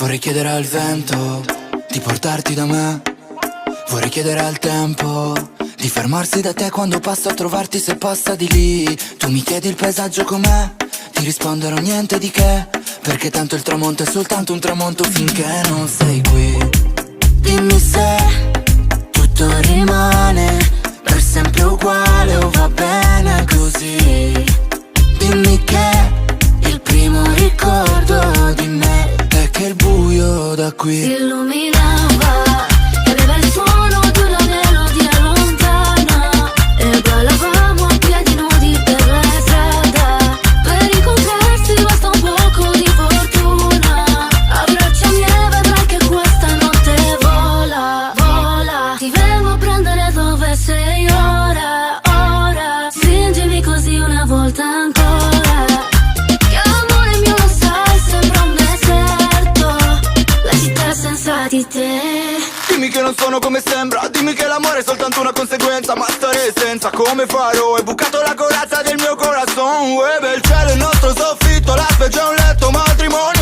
Vorrei chiedere al vento di portarti da me. Vorrei chiedere al tempo di fermarsi da te quando passo a trovarti se passa di lì. Tu mi chiedi il paesaggio com'è, ti risponderò niente di che, perché tanto il tramonto è soltanto un tramonto finché non sei qui. Dimmi se tutto rimane per sempre uguale o va bene così. Dimmi che il primo ricordo di me è che il buio da qui si illuminava e aveva il suono di una melodia lontana e ballavamo a piedi nudi per la strada. Per incontrarsi basta un poco di fortuna. Abbracciami e vedrai che questa notte vola, vola. Ti vengo a prendere dove sei ora, ora. Stringimi così una volta ancora. Che amore mio lo sai, sembra un deserto, la città senza di te. Dimmi che non sono come sembra, dimmi che l'amore è soltanto una conseguenza, ma stare senza come farò? Hai bucato la corazza del mio corazon, web il cielo, il nostro soffitto, la specie è un letto matrimonio.